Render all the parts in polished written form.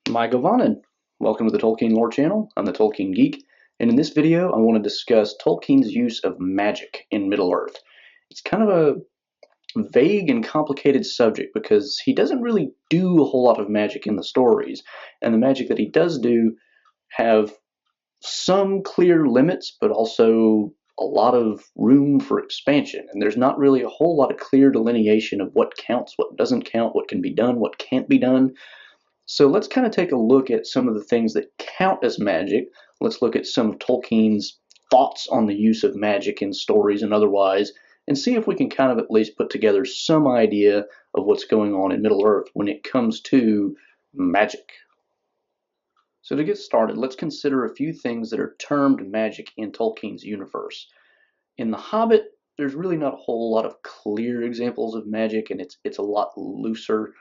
My Govanen. Welcome to the Tolkien Lore Channel. I'm the Tolkien Geek, and in this video I want to discuss Tolkien's use of magic in Middle-earth. It's kind of a vague and complicated subject because he doesn't really do a whole lot of magic in the stories, and the magic that he does do have some clear limits, but also a lot of room for expansion, and there's not really a whole lot of clear delineation of what counts, what doesn't count, what can be done, what can't be done. So let's kind of take a look at some of the things that count as magic. Let's look at some of Tolkien's thoughts on the use of magic in stories and otherwise, and see if we can kind of at least put together some idea of what's going on in Middle-earth when it comes to magic. So to get started, let's consider a few things that are termed magic in Tolkien's universe. In The Hobbit, there's really not a whole lot of clear examples of magic, and it's a lot looser.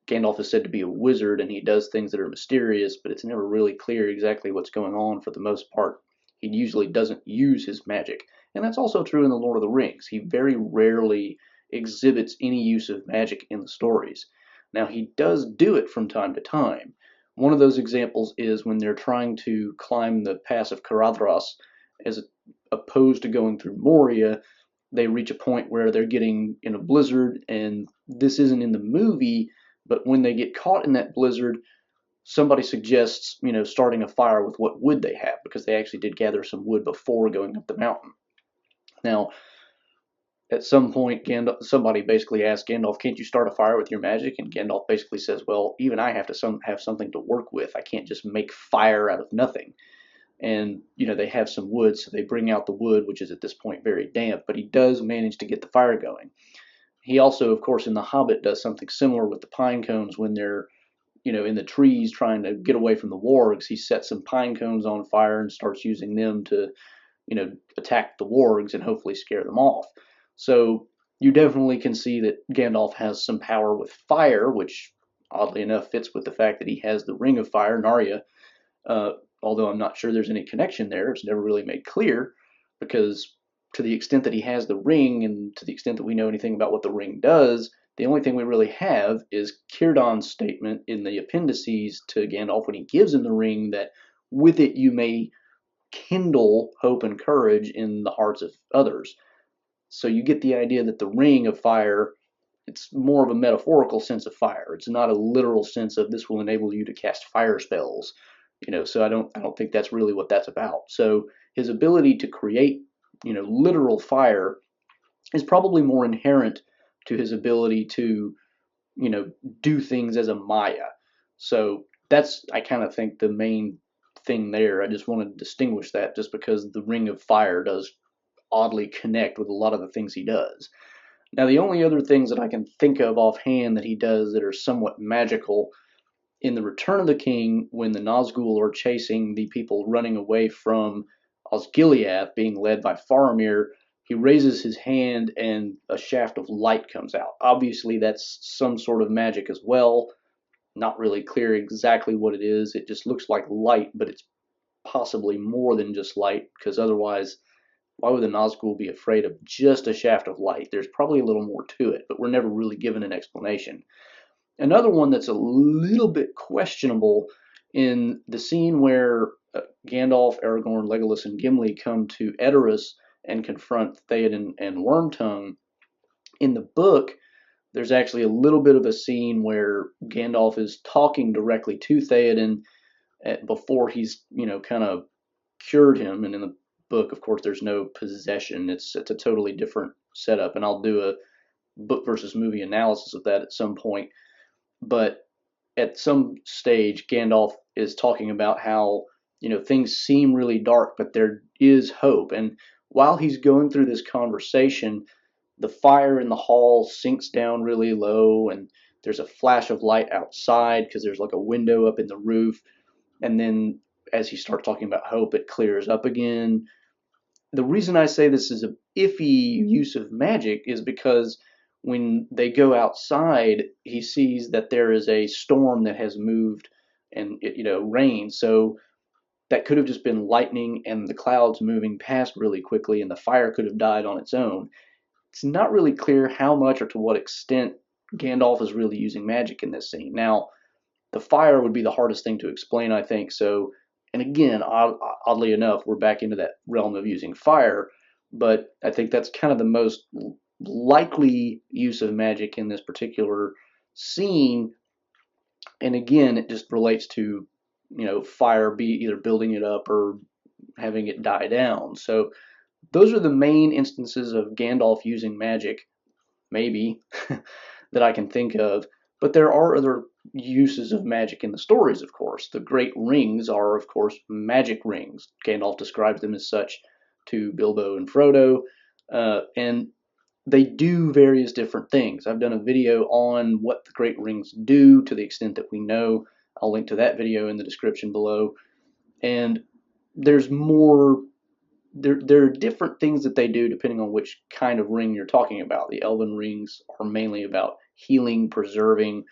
Gandalf is said to be a wizard, and he does things that are mysterious, but it's never really clear exactly what's going on for the most part. He usually doesn't use his magic, and that's also true in The Lord of the Rings. He very rarely exhibits any use of magic in the stories. Now, he does do it from time to time. One of those examples is when they're trying to climb the pass of Caradhras, as opposed to going through Moria. They reach a point where they're getting in a blizzard, and this isn't in the movie, but when they get caught in that blizzard, somebody suggests, starting a fire with what wood they have, because they actually did gather some wood before going up the mountain. Now, at some point, somebody basically asks Gandalf, "Can't you start a fire with your magic?" And Gandalf basically says, "Well, even I have to have something to work with. I can't just make fire out of nothing." And they have some wood, so they bring out the wood, which is at this point very damp, but he does manage to get the fire going. He also, of course, in The Hobbit does something similar with the pine cones when they're, in the trees trying to get away from the wargs. He sets some pine cones on fire and starts using them to, attack the wargs and hopefully scare them off. So you definitely can see that Gandalf has some power with fire, which oddly enough fits with the fact that he has the Ring of Fire, Narya, although I'm not sure there's any connection there. It's never really made clear, because to the extent that he has the ring, and to the extent that we know anything about what the ring does, the only thing we really have is Círdan's statement in the appendices to Gandalf when he gives him the ring, that with it you may kindle hope and courage in the hearts of others. So you get the idea that the ring of fire, it's more of a metaphorical sense of fire. It's not a literal sense of this will enable you to cast fire spells. So I don't think that's really what that's about. So his ability to create, literal fire is probably more inherent to his ability to, do things as a Maya. So that's, I kind of think, the main thing there. I just want to distinguish that, just because the Ring of Fire does oddly connect with a lot of the things he does. Now, the only other things that I can think of offhand that he does that are somewhat magical, in the Return of the King, when the Nazgul are chasing the people running away from Osgiliath, being led by Faramir, he raises his hand and a shaft of light comes out. Obviously, that's some sort of magic as well. Not really clear exactly what it is. It just looks like light, but it's possibly more than just light, because otherwise, why would the Nazgul be afraid of just a shaft of light? There's probably a little more to it, but we're never really given an explanation. Another one that's a little bit questionable, in the scene where Gandalf, Aragorn, Legolas, and Gimli come to Edoras and confront Theoden and Wormtongue. In the book, there's actually a little bit of a scene where Gandalf is talking directly to Theoden before he's, kind of cured him. And in the book, of course, there's no possession. It's a totally different setup, and I'll do a book versus movie analysis of that at some point. But at some stage, Gandalf is talking about how, things seem really dark, but there is hope. And while he's going through this conversation, the fire in the hall sinks down really low, and there's a flash of light outside because there's like a window up in the roof. And then as he starts talking about hope, it clears up again. The reason I say this is a iffy use of magic is because when they go outside, he sees that there is a storm that has moved, and it, rain. So that could have just been lightning and the clouds moving past really quickly, and the fire could have died on its own. It's not really clear how much or to what extent Gandalf is really using magic in this scene. Now, The fire would be the hardest thing to explain, I think. So, and again, oddly enough, we're back into that realm of using fire, but I think that's kind of the most likely use of magic in this particular scene. And again, it just relates to, fire be either building it up or having it die down. So those are the main instances of Gandalf using magic, maybe, that I can think of. But there are other uses of magic in the stories, of course. The great rings are, of course, magic rings. Gandalf describes them as such to Bilbo and Frodo. And they do various different things. I've done a video on what the great rings do to the extent that we know. I'll link to that video in the description below. And there's more there are different things that they do depending on which kind of ring you're talking about. The elven rings are mainly about healing, preserving.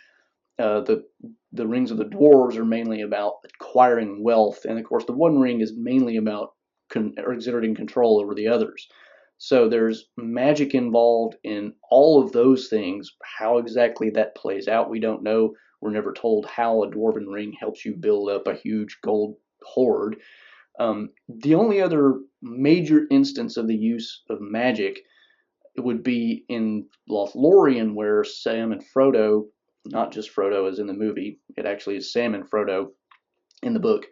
The rings of the dwarves are mainly about acquiring wealth, and of course the one ring is mainly about exerting control over the others. So there's magic involved in all of those things. How exactly that plays out, we don't know. We're never told how a dwarven ring helps you build up a huge gold hoard. The only other major instance of the use of magic would be in Lothlorien, where Sam and Frodo, not just Frodo as in the movie, it actually is Sam and Frodo in the book.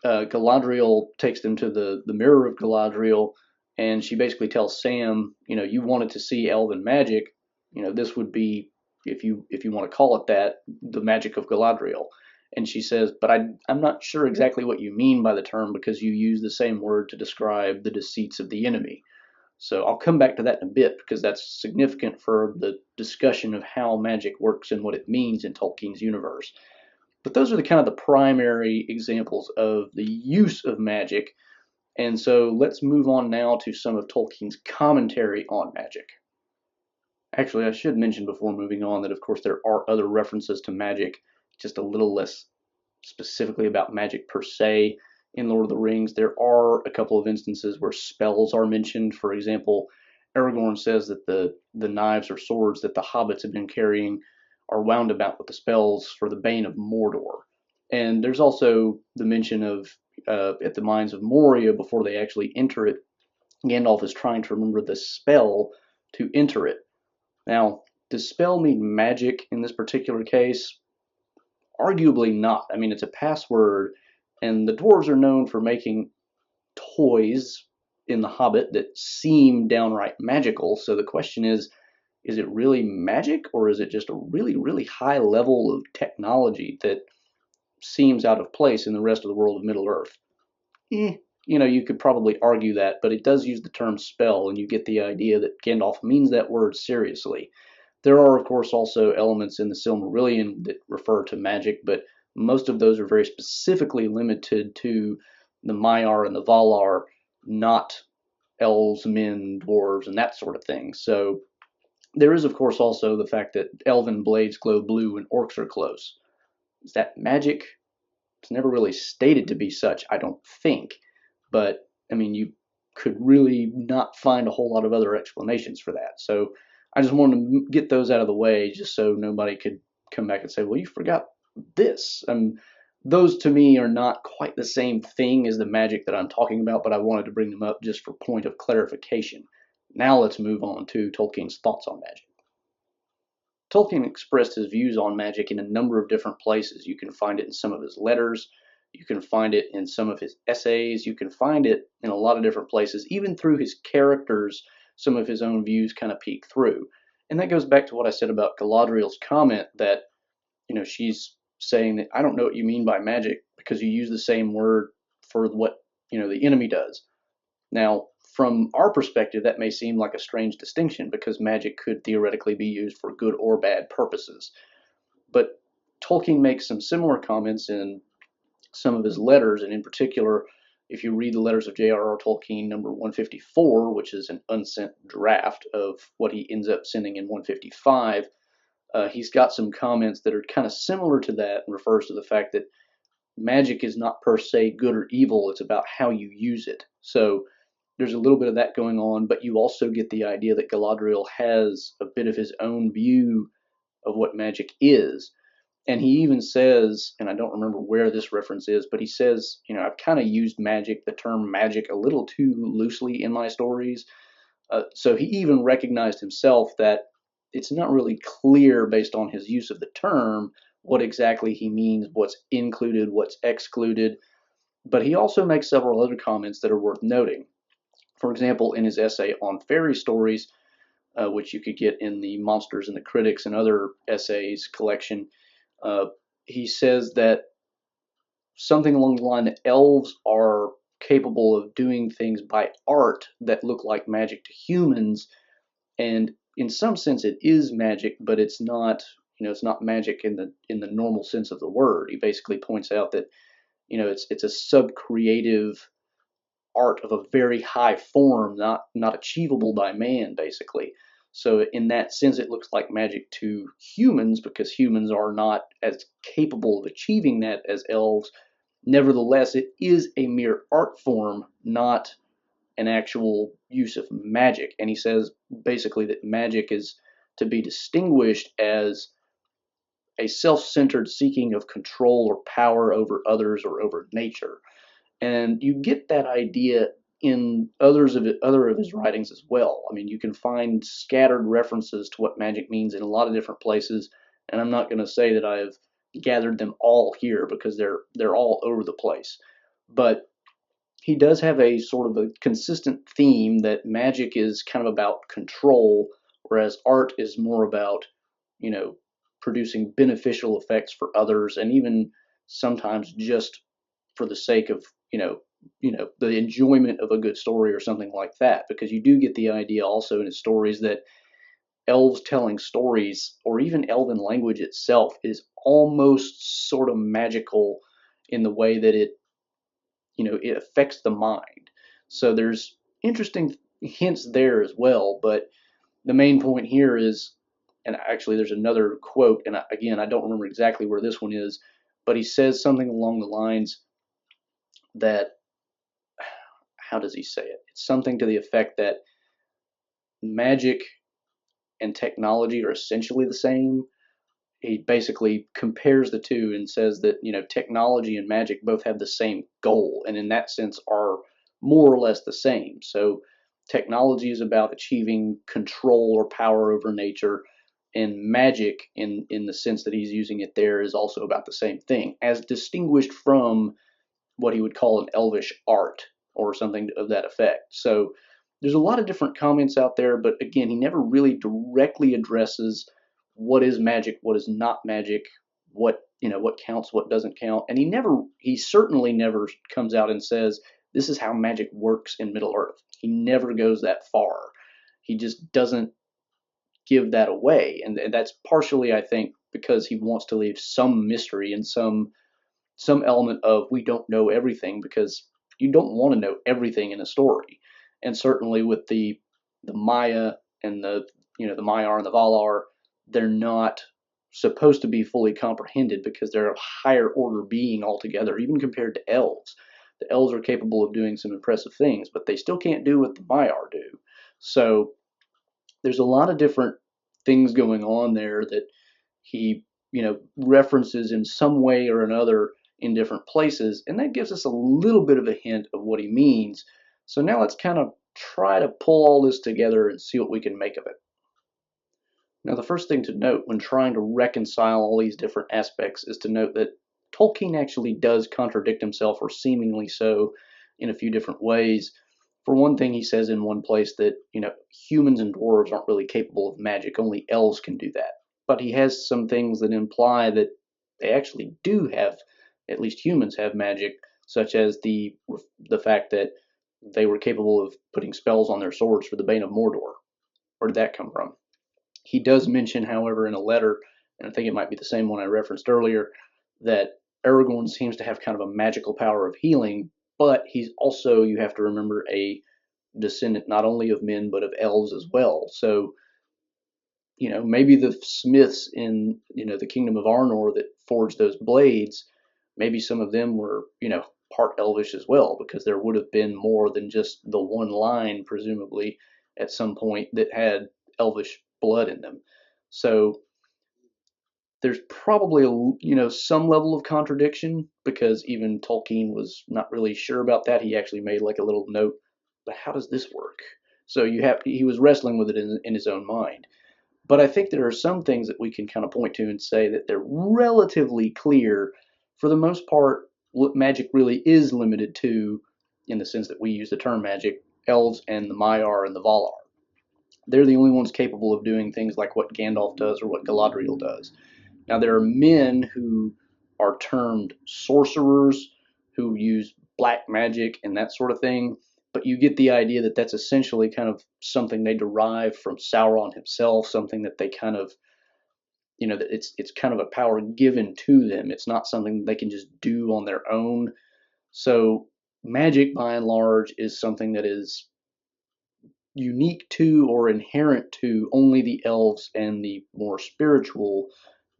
Galadriel takes them to the Mirror of Galadriel, and she basically tells Sam, you wanted to see elven magic, this would be, if you want to call it that, the magic of Galadriel. And she says, but I'm not sure exactly what you mean by the term because you use the same word to describe the deceits of the enemy. So I'll come back to that in a bit because that's significant for the discussion of how magic works and what it means in Tolkien's universe. But those are the kind of the primary examples of the use of magic. And so let's move on now to some of Tolkien's commentary on magic. Actually, I should mention before moving on that, of course, there are other references to magic, just a little less specifically about magic per se. In Lord of the Rings, there are a couple of instances where spells are mentioned. For example, Aragorn says that the knives or swords that the hobbits have been carrying are wound about with the spells for the Bane of Mordor. And there's also the mention of at the Mines of Moria, before they actually enter it, Gandalf is trying to remember the spell to enter it. Now, does spell mean magic in this particular case? Arguably not. I mean, it's a password, and the dwarves are known for making toys in The Hobbit that seem downright magical. So the question is it really magic, or is it just a really, really high level of technology that seems out of place in the rest of the world of Middle-earth? You could probably argue that, but it does use the term spell, and you get the idea that Gandalf means that word seriously. There are, of course, also elements in the Silmarillion that refer to magic, but most of those are very specifically limited to the Maiar and the Valar, not elves, men, dwarves, and that sort of thing. So there is, of course, also the fact that elven blades glow blue and orcs are close. Is that magic? It's never really stated to be such, I don't think. But, I mean, you could really not find a whole lot of other explanations for that. So I just wanted to get those out of the way just so nobody could come back and say, well, you forgot this. Those to me are not quite the same thing as the magic that I'm talking about, but I wanted to bring them up just for point of clarification. Now let's move on to Tolkien's thoughts on magic. Tolkien expressed his views on magic in a number of different places. You can find it in some of his letters, you can find it in some of his essays, you can find it in a lot of different places. Even through his characters, some of his own views kind of peek through. And that goes back to what I said about Galadriel's comment that, she's saying that I don't know what you mean by magic because you use the same word for what, the enemy does. Now, from our perspective, that may seem like a strange distinction because magic could theoretically be used for good or bad purposes. But Tolkien makes some similar comments in some of his letters, and in particular, if you read the letters of J.R.R. Tolkien, number 154, which is an unsent draft of what he ends up sending in 155, he's got some comments that are kind of similar to that and refers to the fact that magic is not per se good or evil, it's about how you use it. So there's a little bit of that going on, but you also get the idea that Galadriel has a bit of his own view of what magic is. And he even says, and I don't remember where this reference is, but he says, I've kind of used the term magic, a little too loosely in my stories. So he even recognized himself that it's not really clear based on his use of the term what exactly he means, what's included, what's excluded. But he also makes several other comments that are worth noting. For example, in his essay on fairy stories, which you could get in the Monsters and the Critics and other essays collection, uh, he says that something along the line that elves are capable of doing things by art that look like magic to humans, and in some sense it is magic, but it's not. It's not magic in the normal sense of the word. He basically points out that it's a sub-creative art of a very high form, not achievable by man, basically. So in that sense, it looks like magic to humans because humans are not as capable of achieving that as elves. Nevertheless, it is a mere art form, not an actual use of magic. And he says basically that magic is to be distinguished as a self-centered seeking of control or power over others or over nature. And you get that idea in other of his writings as well. I mean, you can find scattered references to what magic means in a lot of different places, and I'm not going to say that I've gathered them all here because they're all over the place. But he does have a sort of a consistent theme that magic is kind of about control, whereas art is more about, you know, producing beneficial effects for others, and even sometimes just for the sake of, the enjoyment of a good story or something like that. Because you do get the idea also in his stories that elves telling stories, or even elven language itself, is almost sort of magical in the way that it affects the mind. So there's interesting hints there as well. But the main point here is, and actually there's another quote, and again, I don't remember exactly where this one is, but he says something along the lines that, how does he say it? It's something to the effect that magic and technology are essentially the same. He basically compares the two and says that technology and magic both have the same goal, and in that sense are more or less the same. So technology is about achieving control or power over nature, and magic in the sense that he's using it there is also about the same thing, as distinguished from what he would call an elvish art or something of that effect. So there's a lot of different comments out there, but again, he never really directly addresses what is magic, what is not magic, what counts, what doesn't count. And he certainly never comes out and says this is how magic works in Middle Earth. He never goes that far. He just doesn't give that away, and that's partially, I think, because he wants to leave some mystery and some element of we don't know everything, because you don't want to know everything in a story. And certainly with the Maya and the Maiar and the Valar, they're not supposed to be fully comprehended because they're a higher order being altogether, even compared to elves. The elves are capable of doing some impressive things, but they still can't do what the Maiar do. So there's a lot of different things going on there that he references in some way or another in different places, and that gives us a little bit of a hint of what he means. So now let's kind of try to pull all this together and see what we can make of it. Now, the first thing to note when trying to reconcile all these different aspects is to note that Tolkien actually does contradict himself, or seemingly so, in a few different ways. For one thing, he says in one place that, humans and dwarves aren't really capable of magic, only elves can do that. But he has some things that imply that they actually do have, at least humans have magic, such as the fact that they were capable of putting spells on their swords for the Bane of Mordor. Where did that come from? He does mention, however, in a letter, and I think it might be the same one I referenced earlier, that Aragorn seems to have kind of a magical power of healing, but he's also, you have to remember, a descendant not only of men but of elves as well. So, maybe the smiths in, the kingdom of Arnor that forged those blades, maybe some of them were, part elvish as well, because there would have been more than just the one line, presumably, at some point that had elvish blood in them. So There's probably some level of contradiction because even Tolkien was not really sure about that. He actually made like a little note, but how does this work? So he was wrestling with it in his own mind. But I think there are some things that we can kind of point to and say that they're relatively clear. For the most part, what magic really is limited to, in the sense that we use the term magic, elves and the Maiar and the Valar. They're the only ones capable of doing things like what Gandalf does or what Galadriel does. Now, there are men who are termed sorcerers who use black magic and that sort of thing, but you get the idea that that's essentially kind of something they derive from Sauron himself, something that they kind of, that it's kind of a power given to them. It's not something they can just do on their own. So magic, by and large, is something that is unique to or inherent to only the elves and the more spiritual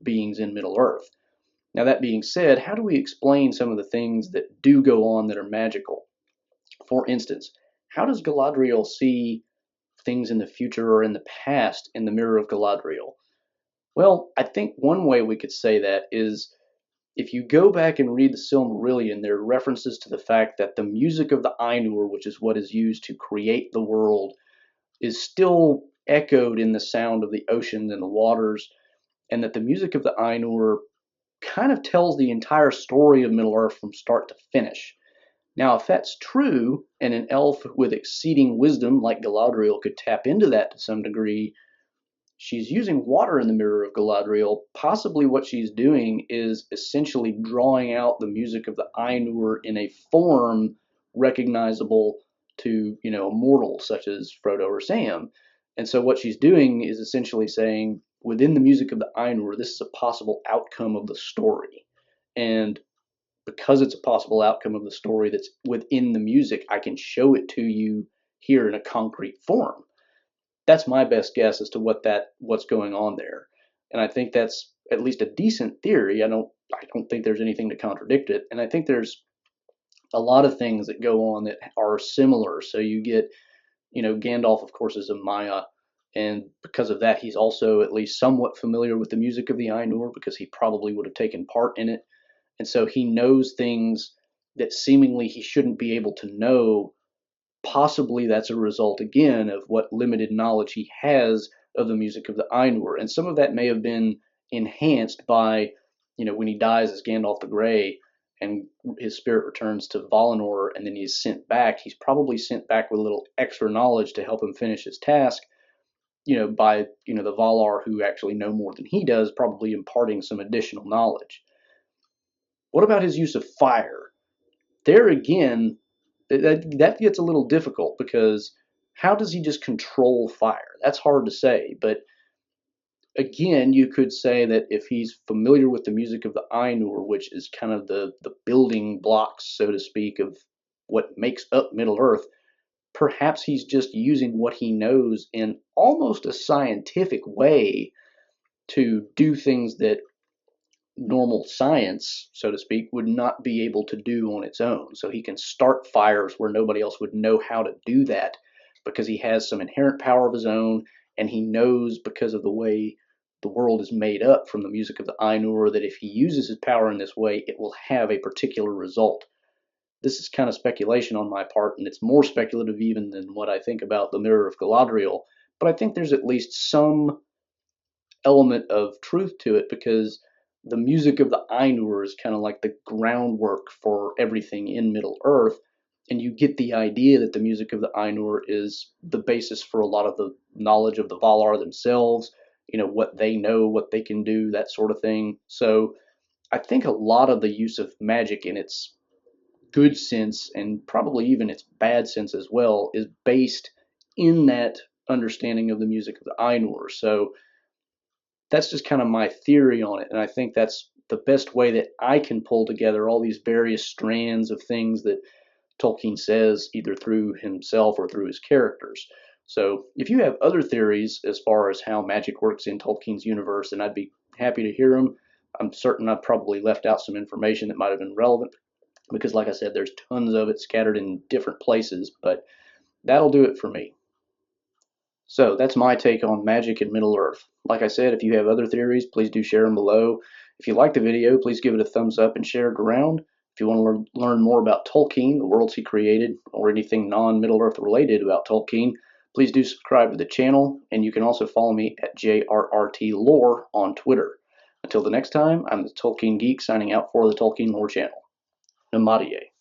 beings in Middle Earth. Now, that being said, how do we explain some of the things that do go on that are magical? For instance, how does Galadriel see things in the future or in the past in the Mirror of Galadriel? Well, I think one way we could say that is if you go back and read the Silmarillion, there are references to the fact that the music of the Ainur, which is what is used to create the world, is still echoed in the sound of the oceans and the waters, and that the music of the Ainur kind of tells the entire story of Middle Earth from start to finish. Now, if that's true, and an elf with exceeding wisdom like Galadriel could tap into that to some degree, she's using water in the Mirror of Galadriel. Possibly what she's doing is essentially drawing out the music of the Ainur in a form recognizable to, a mortal such as Frodo or Sam. And so what she's doing is essentially saying, within the music of the Ainur, this is a possible outcome of the story. And because it's a possible outcome of the story that's within the music, I can show it to you here in a concrete form. That's my best guess as to what's going on there. And I think that's at least a decent theory. I don't think there's anything to contradict it. And I think there's a lot of things that go on that are similar. So you get, Gandalf, of course, is a Maya, and because of that, he's also at least somewhat familiar with the music of the Ainur because he probably would have taken part in it. And so he knows things that seemingly he shouldn't be able to know. Possibly that's a result, again, of what limited knowledge he has of the music of the Ainur. And some of that may have been enhanced by, when he dies as Gandalf the Grey and his spirit returns to Valinor and then he's sent back, he's probably sent back with a little extra knowledge to help him finish his task, by, the Valar who actually know more than he does, probably imparting some additional knowledge. What about his use of fire? There again, that gets a little difficult because how does he just control fire? That's hard to say. But again, you could say that if he's familiar with the music of the Ainur, which is kind of the building blocks, so to speak, of what makes up Middle Earth, perhaps he's just using what he knows in almost a scientific way to do things that normal science, so to speak, would not be able to do on its own. So he can start fires where nobody else would know how to do that because he has some inherent power of his own, and he knows because of the way the world is made up from the music of the Ainur that if he uses his power in this way, it will have a particular result. This is kind of speculation on my part, and it's more speculative even than what I think about the Mirror of Galadriel, but I think there's at least some element of truth to it because the music of the Ainur is kind of like the groundwork for everything in Middle Earth, and you get the idea that the music of the Ainur is the basis for a lot of the knowledge of the Valar themselves, what they know, what they can do, that sort of thing. So I think a lot of the use of magic in its good sense, and probably even its bad sense as well, is based in that understanding of the music of the Ainur. So that's just kind of my theory on it. And I think that's the best way that I can pull together all these various strands of things that Tolkien says, either through himself or through his characters. So if you have other theories as far as how magic works in Tolkien's universe, then I'd be happy to hear them. I'm certain I've probably left out some information that might have been relevant because, like I said, there's tons of it scattered in different places, but that'll do it for me. So that's my take on magic in Middle-earth. Like I said, if you have other theories, please do share them below. If you like the video, please give it a thumbs up and share it around. If you want to learn more about Tolkien, the worlds he created, or anything non-Middle-earth related about Tolkien, please do subscribe to the channel, and you can also follow me at JRRTLore on Twitter. Until the next time, I'm the Tolkien Geek signing out for the Tolkien Lore channel. Namaste.